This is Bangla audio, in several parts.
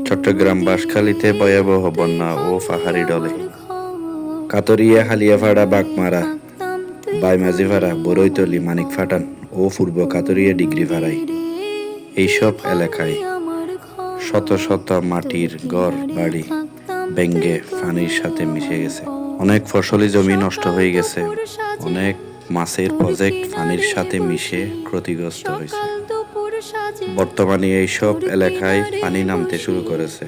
চট্টগ্রাম বাঁশখালীতে ভয়াবহ বন্যা ও পাহাড়ি ঢলে। কাতরিয়া, হালিয়াপাড়া, বাগমারা, বাইমাঝিপাড়া, বরৈতলী, মানিকফাটান ও পূর্ব কাতরিয়া ডিগ্রিপাড়ায় এইসব এলাকায় শত শত মাটির ঘর বাড়ি ভেঙে পানির সাথে মিশে গেছে। অনেক ফসলি জমি নষ্ট হয়ে গেছে। অনেক মাছের প্রজেক্ট পানির সাথে মিশে ক্ষতিগ্রস্ত হয়েছে। বর্তমানে এইসব এলাকায় পানি নামতে শুরু করেছে,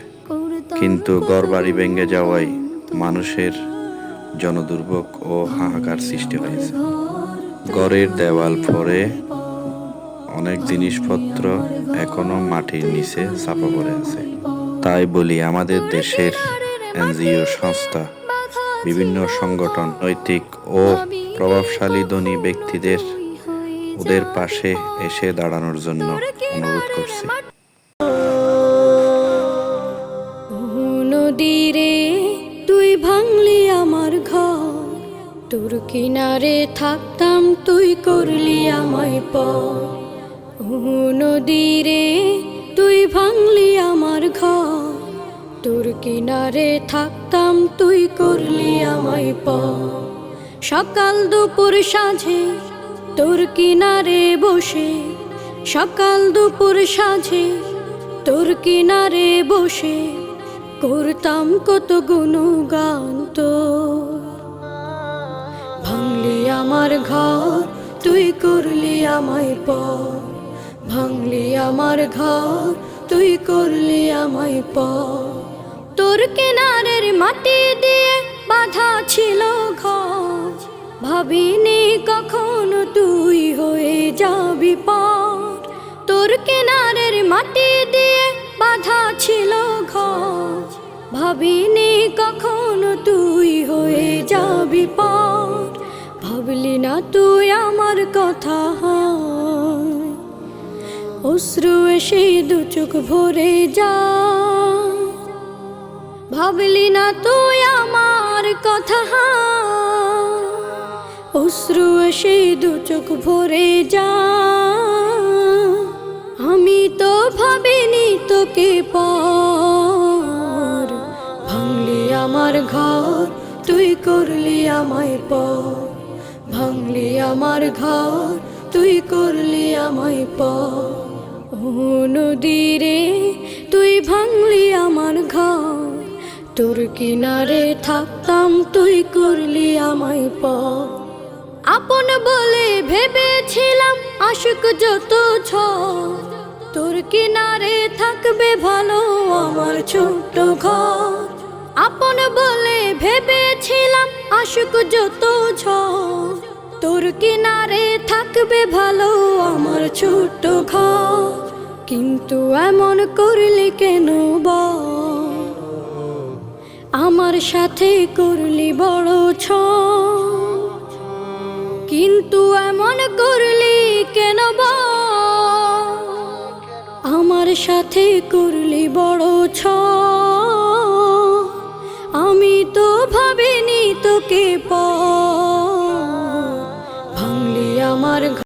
কিন্তু ঘরবাড়ি ভেঙে যাওয়ায় মানুষের জনদুর্ভোগ ও হাহাকার সৃষ্টি হয়েছে। ঘরের দেওয়াল পড়ে অনেক জিনিসপত্র এখনো মাটির নিচে চাপা পড়ে আছে। তাই বলি, আমাদের দেশের এনজিও সংস্থা, বিভিন্ন সংগঠন, নৈতিক ও প্রভাবশালী ধনী ব্যক্তিদের ওদের পাশে এসে দাঁড়ানোর জন্য অনুরোধ করছি। নদীরে তুই ভাঙলি আমার ঘর, তোর কিনারে থাকতাম তুই করলি আমায় পর। নদীরে তুই ভাঙলি আমার ঘর, তোর কিনারে থাকতাম তুই করলি আমায় পর। সকাল দুপুর সাঁঝে তোর কিনারে বসে, সকাল দুপুর সাঁঝে তোর কিনারে বসে করতাম কত গুণগান তোর। ভাঙলি আমার ঘর, তুই করলি আমায় পর। ভাঙলি আমার ঘর, তুই করলি আমায় পর। তোর কিনারের মাটি দিয়ে বাঁধা ছিল ঘর, ভাবিনি কখনো তুই হয়ে যাবি পার। তোর কিনারের মাটি দিয়ে বাঁধা ছিল ঘর, ভাবিনি কখনো তুই হয়ে যাবি পার। ভাবলি না তুই আমার কথা, অশ্রু এসে দু চোখ ভরে যা। ভাবলি না তুই আমার কথা, অশ্রু এসে দু চোখ ভরে যা। আমি তো ভাবিনি তোকে পর। ভাঙলি আমার ঘর, তুই করলি আমায় পর। ভাঙলি আমার ঘর, তুই করলি আমায় পর। নদীরে তুই ভাঙলি আমার ঘর, তোর কিনারে থাকতাম তুই করলি আমায় পর। আপন বলে ভেবেছিলাম আশুক যত ঝড়, তোর কিনারে থাকবে ভালো আমার ছোট্ট ঘর। আপন বলে ভেবেছিলাম আশুক যত ঝড়, তোর কিনারে থাকবে ভালো আমার ছোট্ট ঘর। কিন্তু এমন করলি কেন বল, আমার সাথে করলি বড় ছল। কিন্তু এমন করলি কেন বল, আমার সাথে করলি বড় ছল। আমি তো ভাবিনি তোকে পর। ভাঙলি আমার